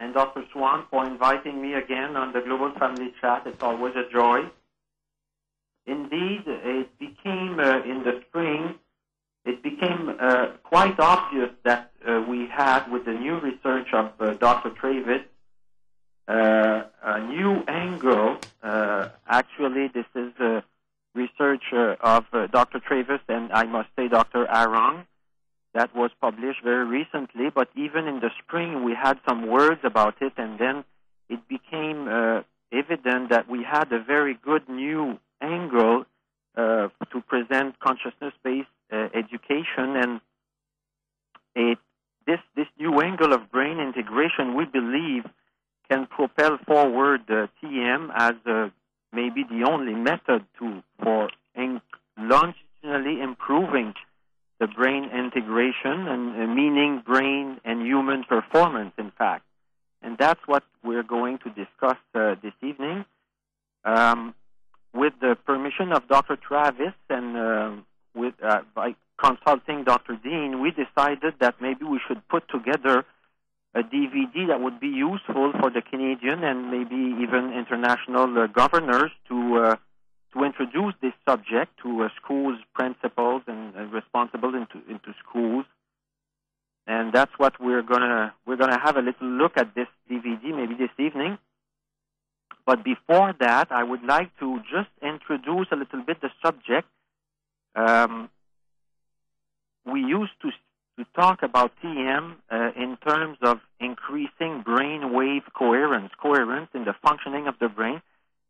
and Dr. Swan for inviting me again on the Global Family Chat. It's always a joy. Indeed, it became, in the spring, it became quite obvious that we had, with the new research of Dr. Travis, a new angle. Actually, this is research of Dr. Travis and, I must say, Dr. Arong, that was published very recently, but even in the spring we had some words about it, and then it became evident that we had a very good new angle to present consciousness-based education, and this new angle of brain integration, we believe, can propel forward TM as maybe the only method for longitudinally improving the brain integration, and meaning brain and human performance, in fact. And that's what we're going to discuss this evening. With the permission of Dr. Travis and by consulting Dr. Dean, we decided that maybe we should put together a DVD that would be useful for the Canadian and maybe even international governors to introduce this subject to schools, principals, and responsible into schools. And that's what we're gonna have a little look at this DVD maybe this evening. But before that, I would like to just introduce a little bit the subject. We used to talk about TM in terms of increasing brain wave coherence in the functioning of the brain.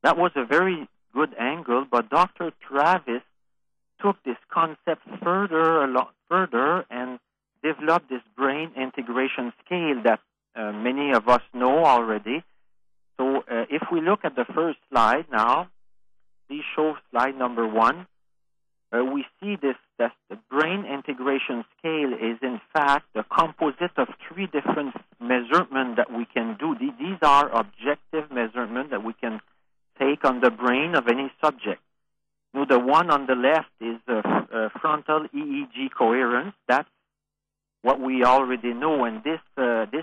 That was a very good angle, but Dr. Travis took this concept further and developed this brain integration scale that many of us know already. So if we look at the first slide now, please show slide number 1. We see that the brain integration scale is in fact a composite of 3 different measurements that we can do. These are objective measurements that we can take on the brain of any subject. Now, the one on the left is frontal EEG coherence. That's what we already know, and this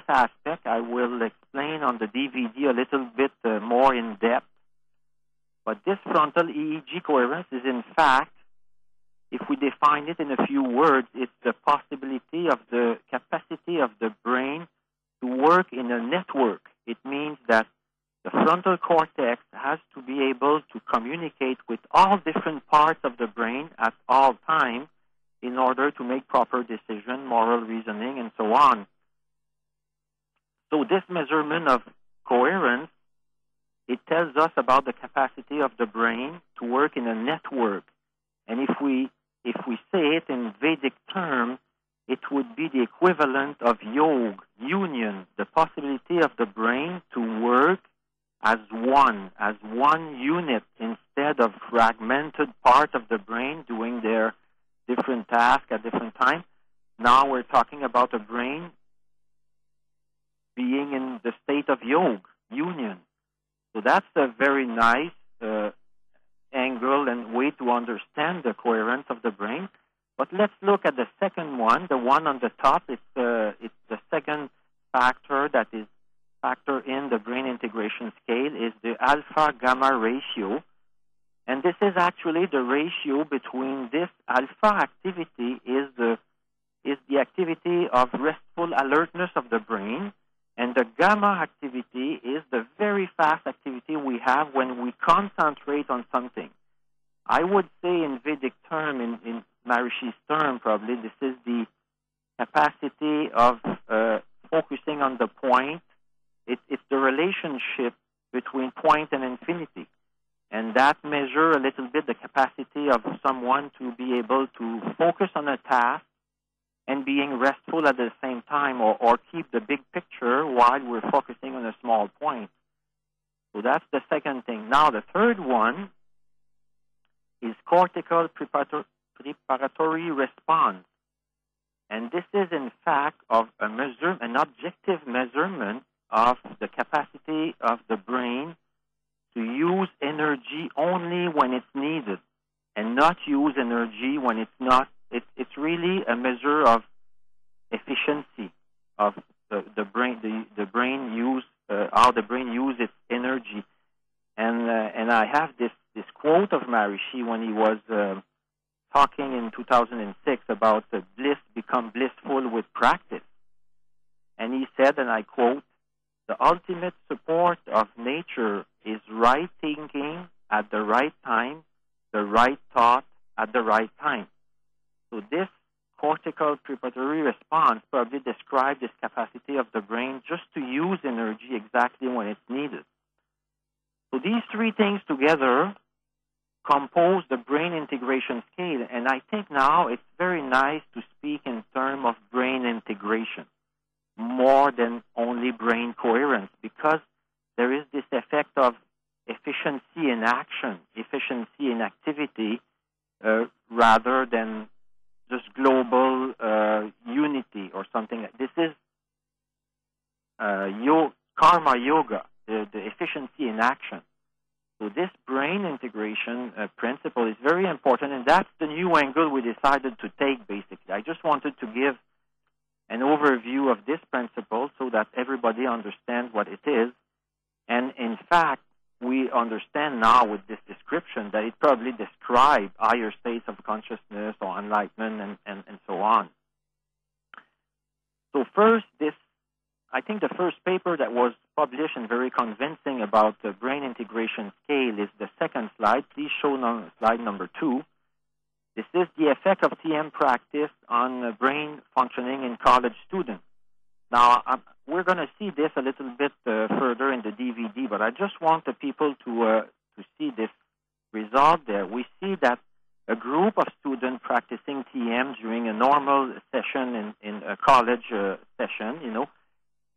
aspect I will explain on the DVD a little bit more in depth. But this frontal EEG coherence is in fact, if we define it in a few words, it's the possibility of the capacity of the brain to work in a network. It means that the frontal cortex has to be able to communicate with all different parts of the brain at all times in order to make proper decision, moral reasoning, and so on. So this measurement of coherence, it tells us about the capacity of the brain to work in a network. And if we say it in Vedic terms, it would be the equivalent of yoga, union, the possibility of the brain to work as one unit instead of fragmented part of the brain doing their different tasks at different times. Now we're talking about a brain being in the state of yoga, union. So that's a very nice angle and way to understand the coherence of the brain. But let's look at the second one, the one on the top. It's the second factor that is factor in the brain integration scale is the alpha-gamma ratio. And this is actually the ratio between this alpha activity is the activity of restful alertness of the brain, and the gamma activity is the very fast activity we have when we concentrate on something. I would say in Vedic term, in Maharishi's term probably, this is the capacity of focusing on the point. It's the relationship between point and infinity. And that measures a little bit the capacity of someone to be able to focus on a task and being restful at the same time, or keep the big picture while we're focusing on a small point. So that's the second thing. Now the third one is cortical preparatory response. And this is in fact of an objective measurement of the capacity of the brain to use energy only when it's needed and not use energy when it's not. It's really a measure of efficiency, of the brain use how the brain uses its energy. And I have this quote of Maharishi when he was talking in 2006 about bliss become blissful with practice. And he said, and I quote, "The ultimate support of nature is right thinking at the right time, the right thought at the right time." So this cortical preparatory response probably describes this capacity of the brain just to use energy exactly when it's needed. So these three things together compose the brain integration scale, and I think now it's very nice to speak in terms of brain integration more than only brain coherence, because there is this effect of efficiency in action, efficiency in activity, rather than just global unity or something. This is karma yoga, the efficiency in action. So this brain integration principle is very important, and that's the new angle we decided to take, basically. I just wanted to give an overview of this principle so that everybody understands what it is. And in fact, we understand now with this description that it probably describes higher states of consciousness or enlightenment and so on. So first, I think the first paper that was published and very convincing about the brain integration scale is the second slide. Please show on slide number 2. This is the effect of TM practice on brain functioning in college students. Now, we're going to see this a little bit further in the DVD, but I just want the people to see this result there. We see that a group of students practicing TM during a normal session in a college session,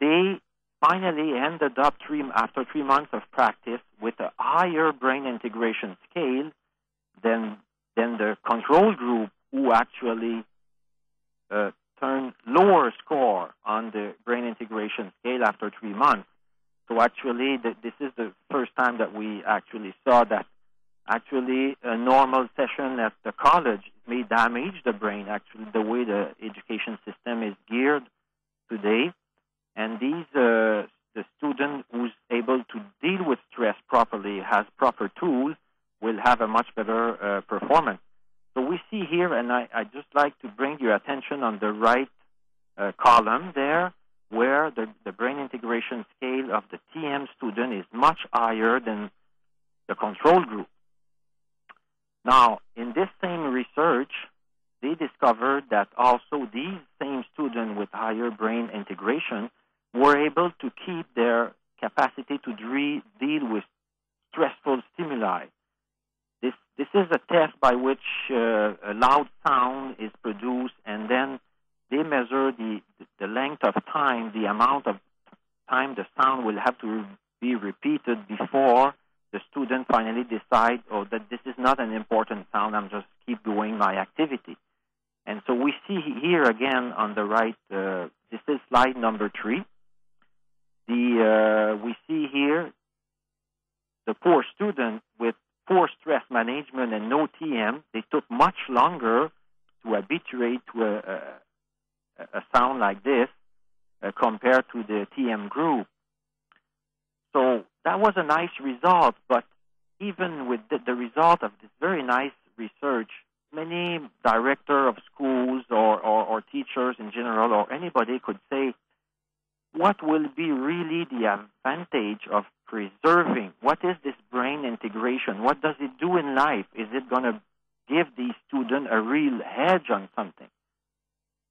they finally ended up after 3 months of practice with a higher brain integration scale than the control group, who actually turned lower score on the brain integration scale after 3 months. So actually, this is the first time that we actually saw that actually a normal session at the college may damage the brain, actually, the way the education system is geared today. And the student who's able to deal with stress properly, has proper tools, will have a much better performance. So we see here, and I just like to bring your attention on the right column there, where the brain integration scale of the TM student is much higher than the control group. Now, in this same research, they discovered that also these same students with higher brain integration were able to keep their capacity to deal with stressful stimuli. This is a test by which a loud sound is produced, and then they measure the length of time, the amount of time the sound will have to be repeated before the student finally decides, that this is not an important sound, I'm just keep doing my activity. And so we see here again on the right, this is slide number 3. We see here the poor student with poor stress management and no TM. They took much longer to habituate to a sound like this compared to the TM group. So that was a nice result, but even with the result of this very nice research, many director of schools or teachers in general or anybody could say, what will be really the advantage of preserving? What is this brain integration? What does it do in life? Is it going to give these students a real hedge on something?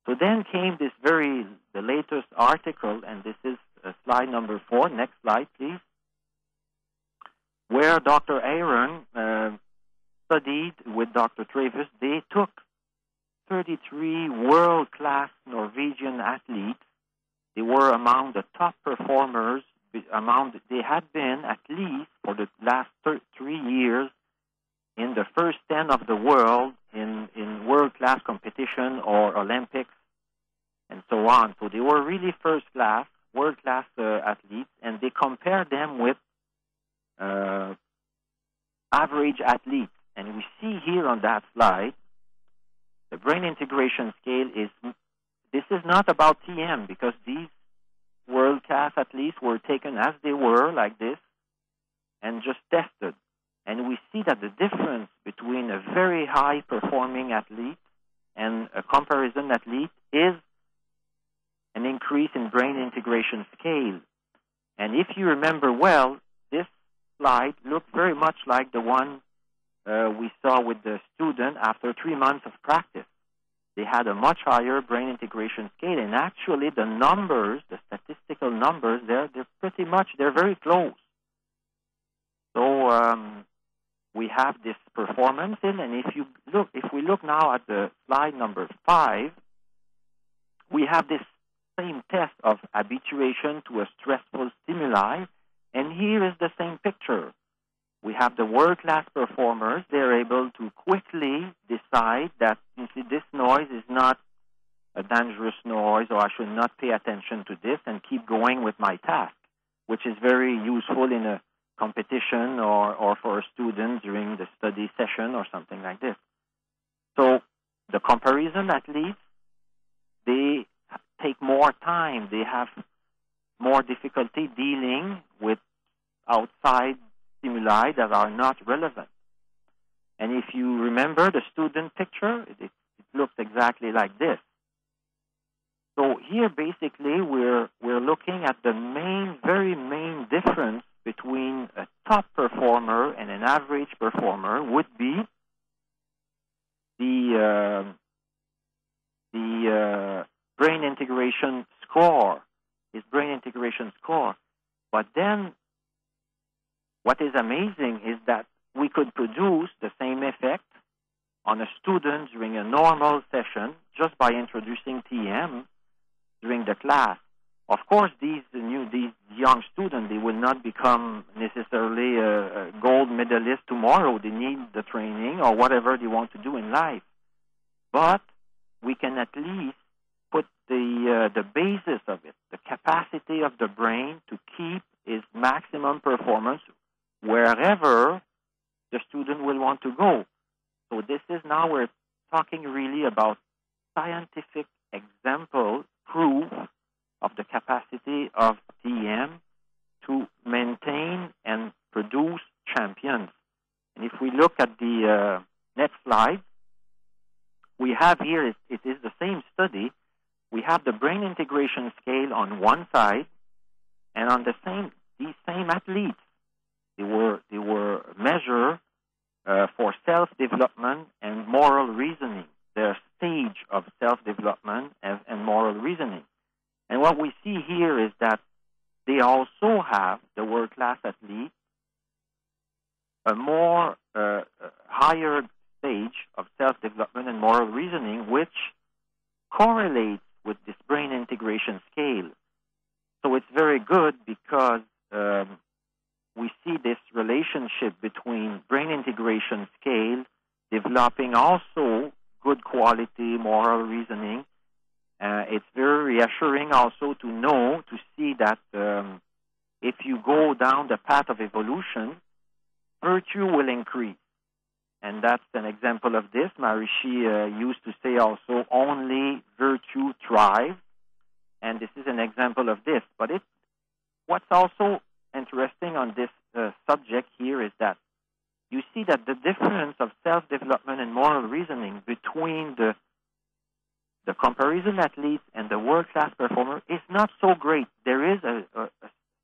So then came the latest article, and this is slide number 4. Next slide, please. Where Dr. Aaron studied with Dr. Travis. They took 33 world-class Norwegian athletes. They were among the top performers. They had been, at least for the last 3 years, in the first 10 of the world in world-class competition or Olympics and so on. So they were really first-class, world-class athletes, and they compared them with average athletes. And we see here on that slide, the brain integration scale this is not about TM, because these world-class athletes were taken as they were, like this, and just tested. And we see that the difference between a very high-performing athlete and a comparison athlete is an increase in brain integration scale. And if you remember well, this slide looked very much like the one we saw with the student after 3 months of practice. They had a much higher brain integration scale, and actually the numbers, the statistical numbers, they're very close. So we have this performance in, and if we look now at the slide number 5, we have this same test of habituation to a stressful stimuli, and here is the same picture. We have the world-class performers. They're able to quickly decide that, you see, this noise is not a dangerous noise, or I should not pay attention to this and keep going with my task, which is very useful in a competition or for a student during the study session or something like this. So the comparison athletes, they take more time. They have more difficulty dealing with outside stimuli that are not relevant. And if you remember the student picture, it looks exactly like this. So here, basically, we're looking at the very main difference between a top performer and an average performer would be the brain integration score, his brain integration score. But then what is amazing is that we could produce the same effect on a student during a normal session just by introducing TM during the class. Of course, these young students, they will not become necessarily a gold medalist tomorrow. They need the training or whatever they want to do in life. But we can at least put the basis of it, the capacity of the brain to keep its maximum performance wherever the student will want to go. So this is now we're talking really about scientific example, proof of the capacity of TM to maintain and produce champions. And if we look at the next slide, we have here, it is the same study. We have the brain integration scale on one side, and on these same athletes, they were measured for self-development and moral reasoning, their stage of self-development and moral reasoning. And what we see here is that they also have, the world-class athletes, a more higher stage of self-development and moral reasoning, which correlates with this brain integration scale. So it's very good because we see this relationship between brain integration scale developing also good quality moral reasoning. It's very reassuring also to see that if you go down the path of evolution, virtue will increase. And that's an example of this. Maharishi used to say also, only virtue thrives. And this is an example of this. But what's also interesting on this subject here is that you see that the difference of self-development and moral reasoning between the comparison athletes and the world-class performer is not so great. There is a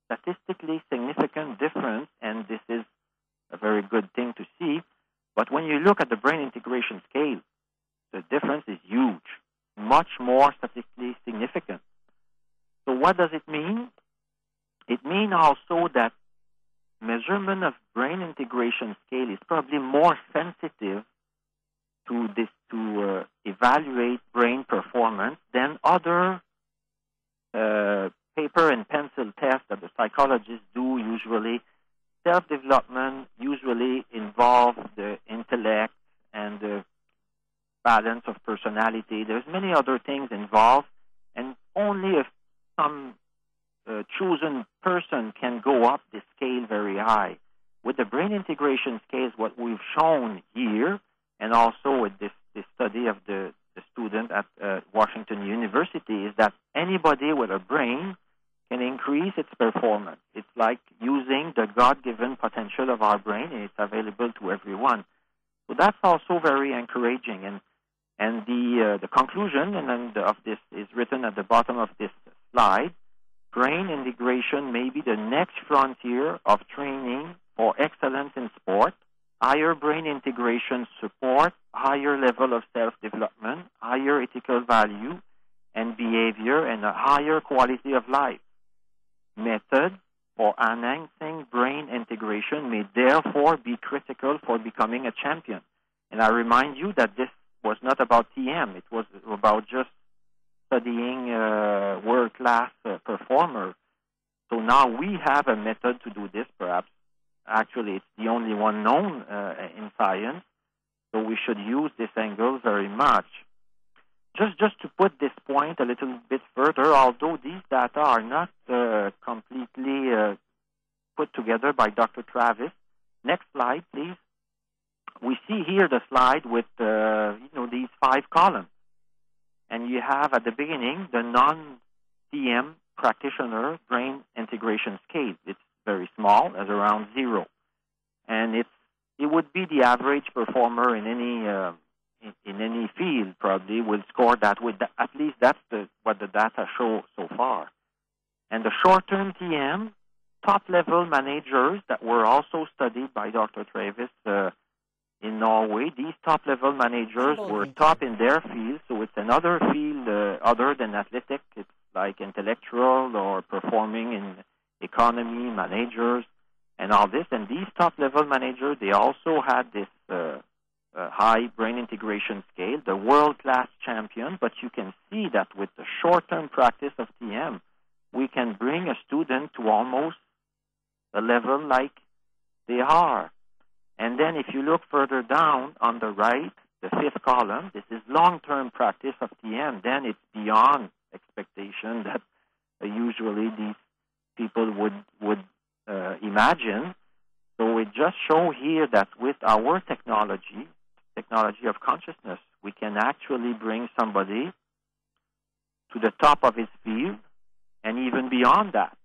statistically significant difference, and this is a very good thing to see. But when you look at the brain integration scale, the difference is huge, much more statistically significant. So what does it mean? It means also that measurement of brain integration scale is probably more sensitive to evaluate brain performance than other paper and pencil tests that the psychologists do usually. Self-development usually involves the intellect and the balance of personality. There's many other things involved, and only if some chosen person can go up the scale very high. With the brain integration scales, what we've shown here, and also with this study of the student at Washington University, is that anybody with a brain can increase its performance. It's like using the God-given potential of our brain, and it's available to everyone. So that's also very encouraging. And the conclusion of this is written at the bottom of this slide. Brain integration may be the next frontier of training for excellence in sport. Higher brain integration support higher level of self-development, higher ethical value and behavior, and a higher quality of life. Methods for enhancing brain integration may therefore be critical for becoming a champion. And I remind you that this was not about TM. It was about just studying world-class performers. So now we have a method to do this, perhaps. Actually, it's the only one known in science. So we should use this angle very much. Just to put this point a little bit further, although these data are not completely put together by Dr. Travis. Next slide, please. We see here the slide with these 5 columns. And you have at the beginning the non-TM practitioner brain integration scale. It's very small, at around 0. And it would be the average performer in any field probably will score that with at least that's what the data show so far. And the short-term TM top-level managers that were also studied by Dr. Travis in Norway, these top-level managers were top in their field, so it's another field other than athletic. It's like intellectual or performing in economy, managers, and all this. And these top-level managers, they also had this high brain integration scale, the world-class champion, but you can see that with the short-term practice of TM, we can bring a student to almost a level like they are. And then if you look further down on the right, the 5th column, this is long-term practice of TM, then it's beyond expectation that usually these people would imagine. So it just shows here that with our technology of consciousness, we can actually bring somebody to the top of his field and even beyond that.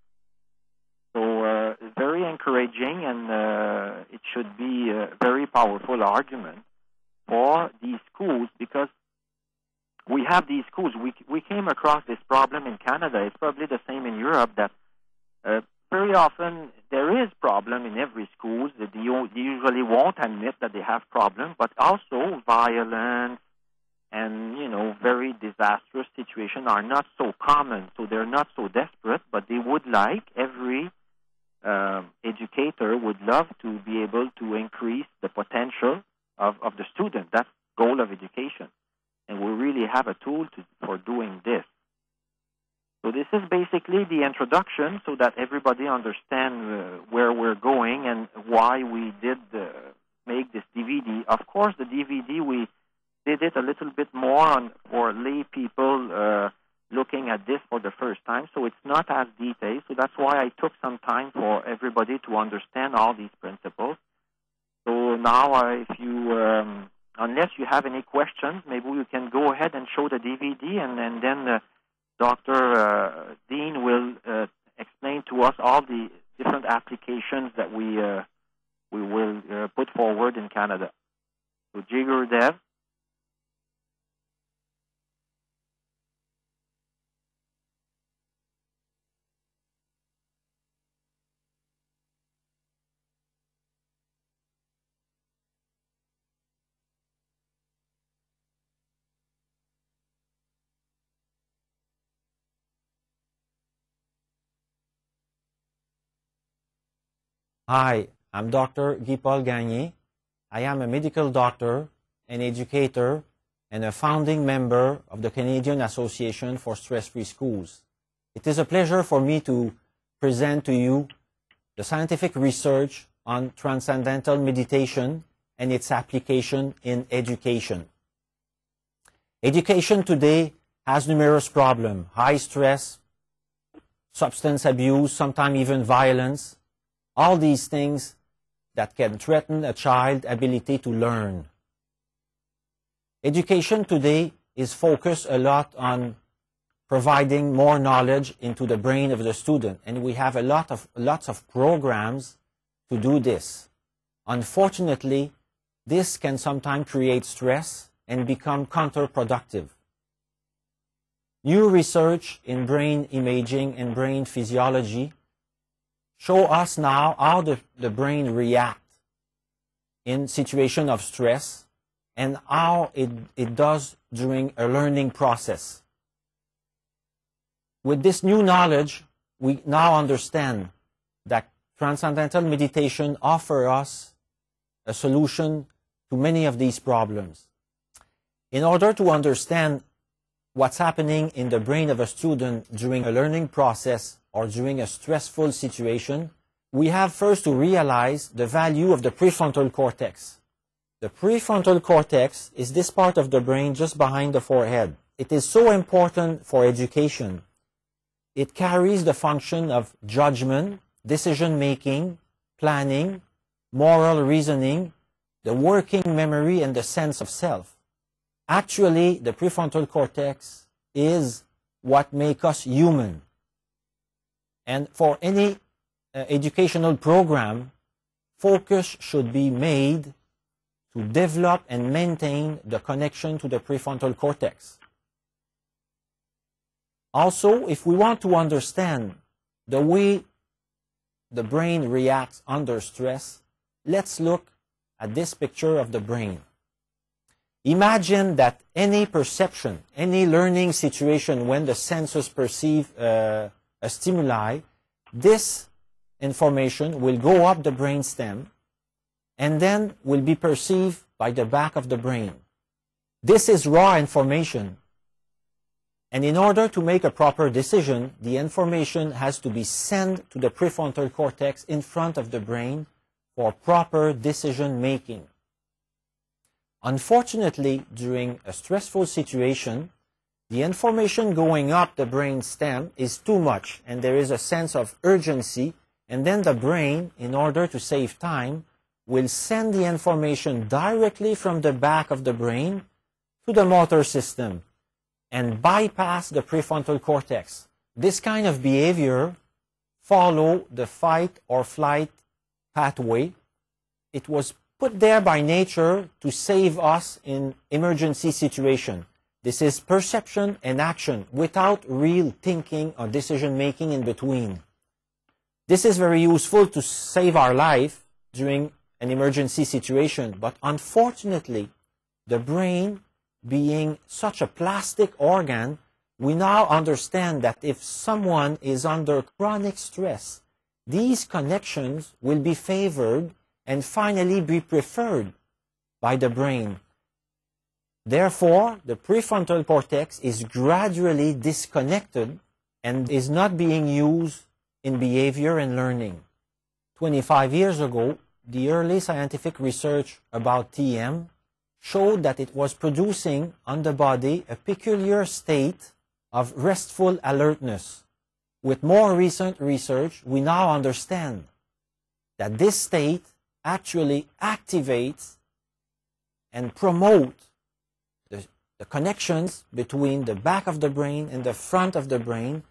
So very encouraging, and it should be a very powerful argument for these schools, because we have these schools. We came across this problem in Canada. It's probably the same in Europe, that very often there is problem in every school. That they usually won't admit that they have problem, but also violence and, very disastrous situations are not so common. So they're not so desperate, but they would like, every educator would love to be able to increase the potential of the student. That's the goal of education. And we really have a tool for doing this. So this is basically the introduction so that everybody understands where we're going and why we did make this DVD. Of course, the DVD, we did it a little bit more for lay people looking at this for the first time, so it's not as detailed. So that's why I took some time for everybody to understand all these principles. So now, unless you have any questions, maybe you can go ahead and show the DVD, and then Dr. Dean will explain to us all the different applications that we will put forward in Canada. So, Jigar Dev. Hi, I'm Dr. Ganya. I am a medical doctor, an educator, and a founding member of the Canadian Association for Stress-Free Schools. It is a pleasure for me to present to you the scientific research on transcendental meditation and its application in education. Education today has numerous problems: high stress, substance abuse, sometimes even violence. All these things that can threaten a child's ability to learn. Education today is focused a lot on providing more knowledge into the brain of the student. And we have lots of programs to do this. Unfortunately, this can sometimes create stress and become counterproductive. New research in brain imaging and brain physiology show us now how the brain reacts in situation of stress and how it does during a learning process. With this new knowledge, we now understand that transcendental meditation offers us a solution to many of these problems. In order to understand what's happening in the brain of a student during a learning process or during a stressful situation, we have first to realize the value of the prefrontal cortex. The prefrontal cortex is this part of the brain just behind the forehead. It is so important for education. It carries the function of judgment, decision-making, planning, moral reasoning, the working memory, and the sense of self. Actually, the prefrontal cortex is what makes us human. And for any educational program, focus should be made to develop and maintain the connection to the prefrontal cortex. Also, if we want to understand the way the brain reacts under stress, let's look at this picture of the brain. Imagine that any perception, any learning situation when the senses perceive a stimuli, this information will go up the brain stem and then will be perceived by the back of the brain. This is raw information. And in order to make a proper decision, the information has to be sent to the prefrontal cortex in front of the brain for proper decision making. Unfortunately, during a stressful situation, the information going up the brain stem is too much and there is a sense of urgency, and then the brain, in order to save time, will send the information directly from the back of the brain to the motor system and bypass the prefrontal cortex. This kind of behavior follows the fight or flight pathway. It was put there by nature to save us in emergency situation. This is perception and action without real thinking or decision making in between. This is very useful to save our life during an emergency situation, but unfortunately, the brain being such a plastic organ, we now understand that if someone is under chronic stress, these connections will be favored and finally be preferred by the brain. Therefore, the prefrontal cortex is gradually disconnected and is not being used in behavior and learning. 25 years ago, the early scientific research about TM showed that it was producing on the body a peculiar state of restful alertness. With more recent research, we now understand that this state actually activates and promotes the connections between the back of the brain and the front of the brain,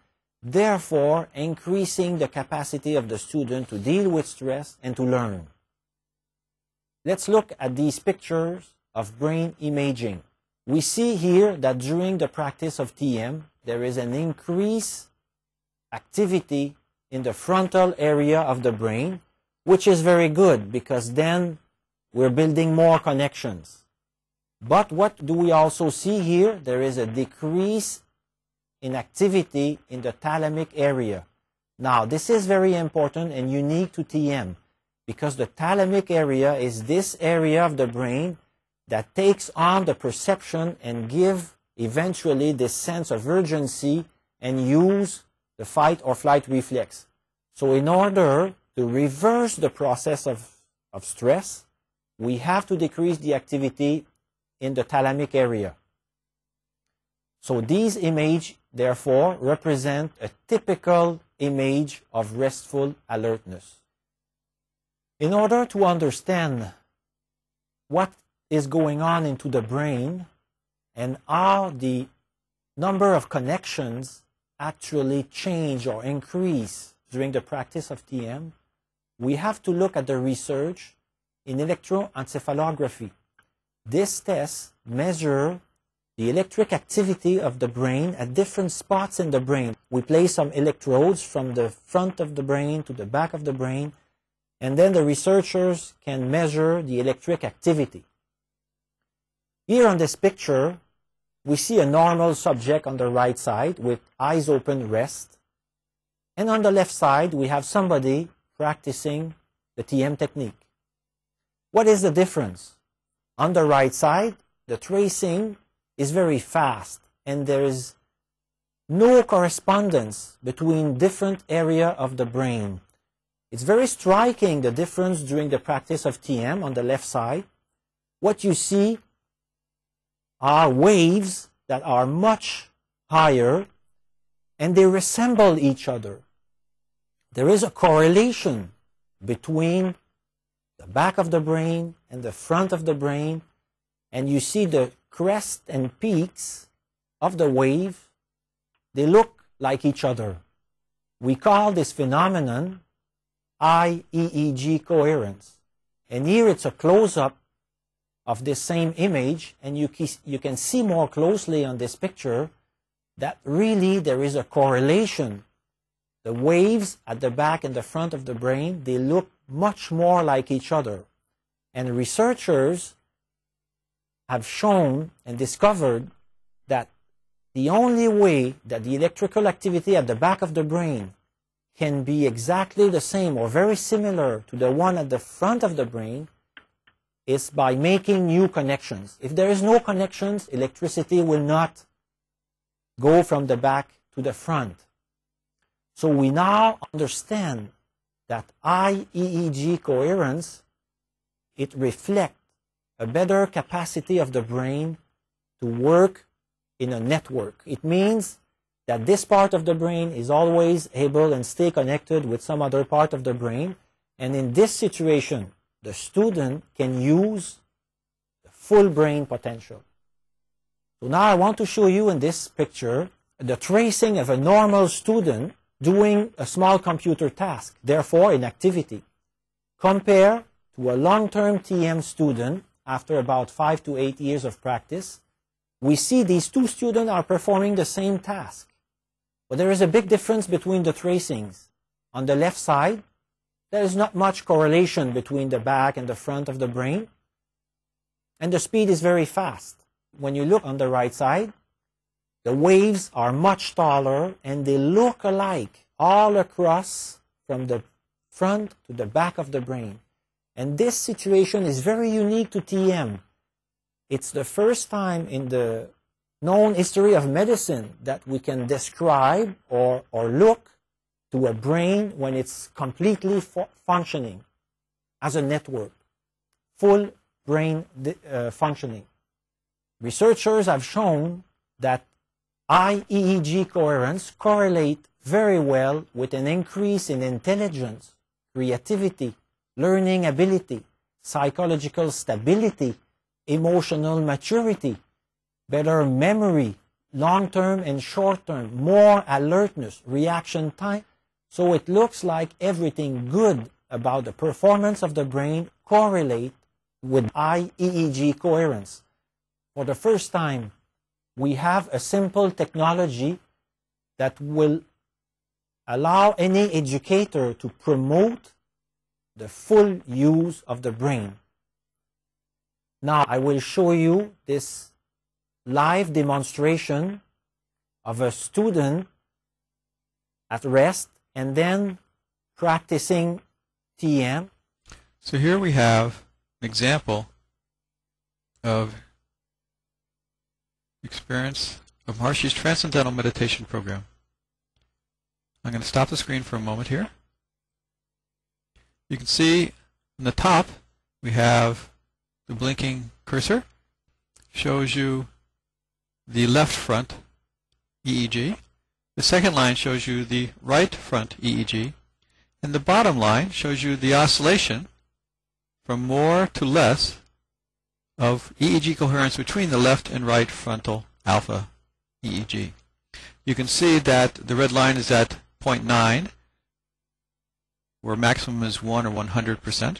therefore increasing the capacity of the student to deal with stress and to learn. Let's look at these pictures of brain imaging. We see here that during the practice of TM, there is an increased activity in the frontal area of the brain, which is very good because then we're building more connections. But what do we also see here? There is a decrease in activity in the thalamic area. Now, this is very important and unique to TM because the thalamic area is this area of the brain that takes on the perception and give eventually this sense of urgency and use the fight or flight reflex. So in order to reverse the process of stress, we have to decrease the activity in the thalamic area. So these images, therefore, represent a typical image of restful alertness. In order to understand what is going on into the brain and how the number of connections actually change or increase during the practice of TM, we have to look at the research in electroencephalography. This test measures the electric activity of the brain at different spots in the brain. We place some electrodes from the front of the brain to the back of the brain, and then the researchers can measure the electric activity. Here on this picture, we see a normal subject on the right side with eyes open, rest. And on the left side, we have somebody practicing the TM technique. What is the difference? On the right side, the tracing is very fast, and there is no correspondence between different areas of the brain. It's very striking, the difference during the practice of TM on the left side. What you see are waves that are much higher, and they resemble each other. There is a correlation between the back of the brain and the front of the brain, and you see the crest and peaks of the wave. They look like each other. We call this phenomenon IEEG coherence. And here it's a close-up of this same image, and you can see more closely on this picture that really there is a correlation. The waves at the back and the front of the brain, they look much more like each other. And researchers have shown and discovered that the only way that the electrical activity at the back of the brain can be exactly the same or very similar to the one at the front of the brain is by making new connections. If there is no connections, electricity will not go from the back to the front. So we now understand that IEEG coherence, it reflects a better capacity of the brain to work in a network. It means that this part of the brain is always able and stay connected with some other part of the brain. And in this situation, the student can use the full brain potential. So now I want to show you in this picture the tracing of a normal student doing a small computer task, therefore in activity. Compare to a long-term TM student after about 5 to 8 years of practice. We see these two students are performing the same task. But there is a big difference between the tracings. On the left side, there is not much correlation between the back and the front of the brain, and the speed is very fast. When you look on the right side, the waves are much taller and they look alike all across from the front to the back of the brain. And this situation is very unique to TM. It's the first time in the known history of medicine that we can describe or look to a brain when it's completely functioning as a network, full brain functioning. Researchers have shown that IEEG coherence correlates very well with an increase in intelligence, creativity, learning ability, psychological stability, emotional maturity, better memory, long-term and short-term, more alertness, reaction time. So it looks like everything good about the performance of the brain correlate with IEEG coherence. For the first time, we have a simple technology that will allow any educator to promote the full use of the brain. Now, I will show you this live demonstration of a student at rest and then practicing TM. So here we have an example of experience of Maharshi's Transcendental Meditation Program. I'm going to stop the screen for a moment here. You can see on the top we have the blinking cursor. Shows you the left front EEG. The second line shows you the right front EEG. And the bottom line shows you the oscillation from more to less of EEG coherence between the left and right frontal alpha EEG. You can see that the red line is at 0.9, where maximum is 1 or 100%.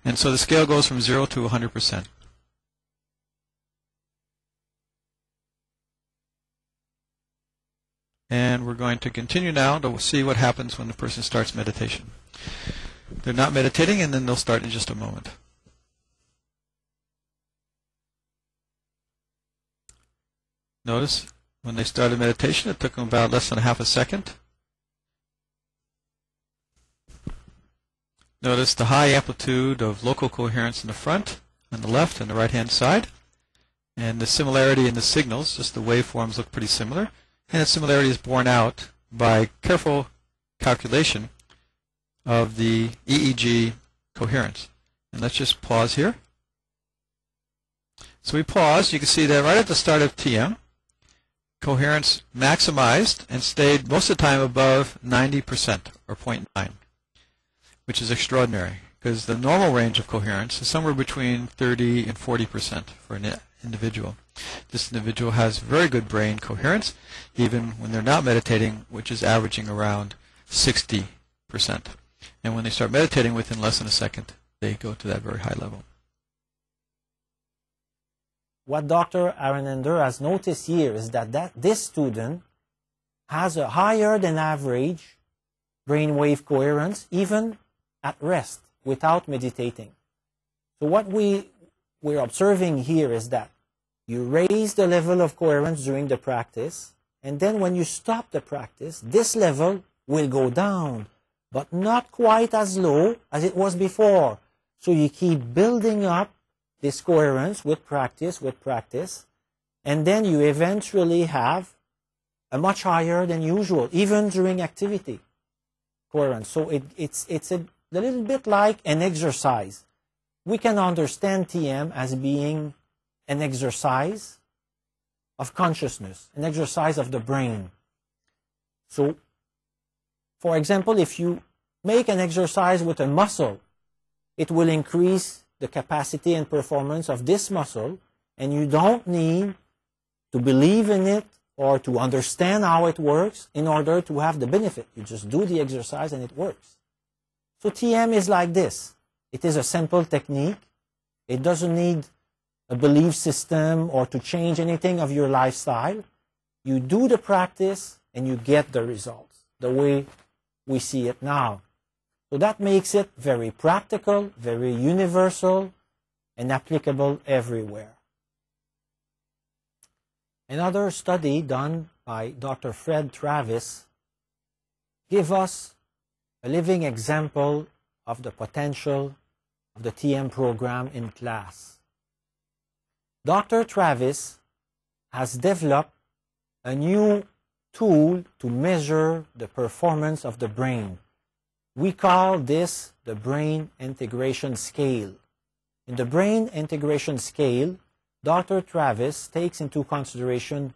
And so the scale goes from 0 to 100%. And we're going to continue now to see what happens when the person starts meditation. They're not meditating, and then they'll start in just a moment. Notice when they started meditation, it took them about less than half a second. Notice the high amplitude of local coherence in the front, on the left, and the right-hand side. And the similarity in the signals, just the waveforms look pretty similar. And the similarity is borne out by careful calculation of the EEG coherence. And let's just pause here. So we paused. You can see that right at the start of TM, coherence maximized and stayed most of the time above 90% or 0.9, which is extraordinary because the normal range of coherence is somewhere between 30 and 40% for an individual. This individual has very good brain coherence, even when they're not meditating, which is averaging around 60%. And when they start meditating within less than a second, they go to that very high level. What Dr. Aranender has noticed here is that this student has a higher than average brainwave coherence, even at rest, without meditating. So what we're observing here is that you raise the level of coherence during the practice, and then when you stop the practice, this level will go down, but not quite as low as it was before. So you keep building up this coherence with practice, and then you eventually have a much higher than usual, even during activity coherence. So it's a little bit like an exercise. We can understand TM as being an exercise of consciousness, an exercise of the brain. So, for example, if you make an exercise with a muscle, it will increase the capacity and performance of this muscle, and you don't need to believe in it or to understand how it works in order to have the benefit. You just do the exercise and it works. So TM is like this. It is a simple technique. It doesn't need a belief system or to change anything of your lifestyle. You do the practice and you get the results, the way we see it now. So that makes it very practical, very universal, and applicable everywhere. Another study done by Dr. Fred Travis gives us a living example of the potential of the TM program in class. Dr. Travis has developed a new tool to measure the performance of the brain. We call this the brain integration scale. In the brain integration scale, Dr. Travis takes into consideration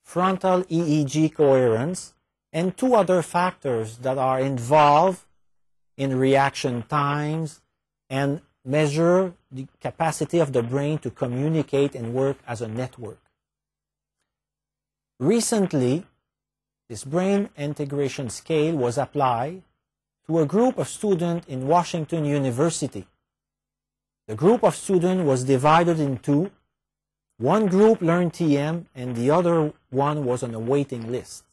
frontal EEG coherence and two other factors that are involved in reaction times and measure the capacity of the brain to communicate and work as a network. Recently, this brain integration scale was applied to a group of students in Washington University. The group of students was divided in two. One group learned TM and the other one was on a waiting list.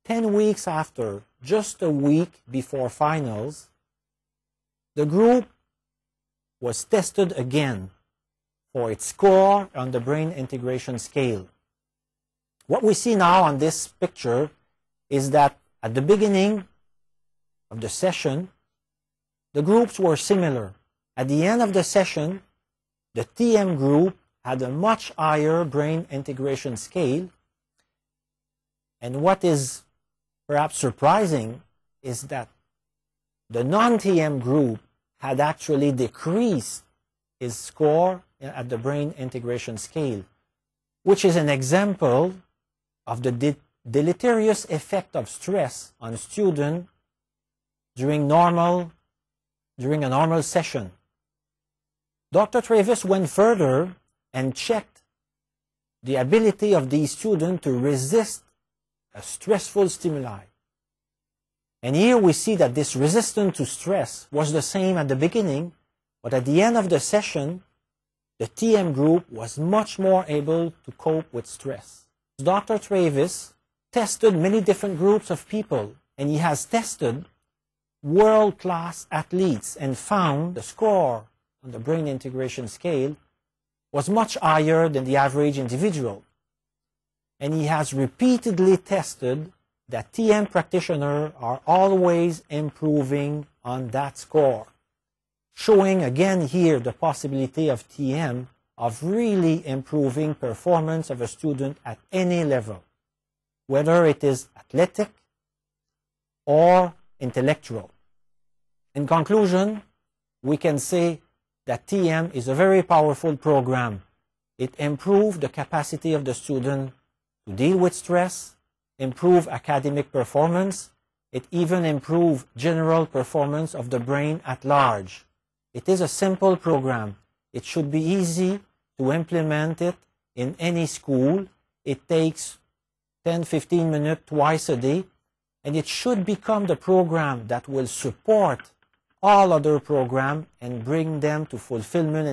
10 weeks after, just a week before finals, the group was tested again for its score on the brain integration scale. What we see now on this picture is that at the beginning of the session, the groups were similar. At the end of the session, the TM group had a much higher brain integration scale. And what is perhaps surprising is that the non-TM group had actually decreased its score at the brain integration scale, which is an example of the deleterious effect of stress on a student during a normal session. Dr. Travis went further and checked the ability of these students to resist a stressful stimuli. And here we see that this resistance to stress was the same at the beginning, but at the end of the session, the TM group was much more able to cope with stress. Dr. Travis tested many different groups of people, and he has tested world-class athletes and found the score on the brain integration scale was much higher than the average individual. And he has repeatedly tested that TM practitioners are always improving on that score, showing again here the possibility of TM of really improving performance of a student at any level, whether it is athletic or intellectual. In conclusion, we can say that TM is a very powerful program. It improves the capacity of the student to deal with stress, improve academic performance. It even improves general performance of the brain at large. It is a simple program. It should be easy to implement it in any school. It takes 10-15 minutes twice a day, and it should become the program that will support all other programs and bring them to fulfillment and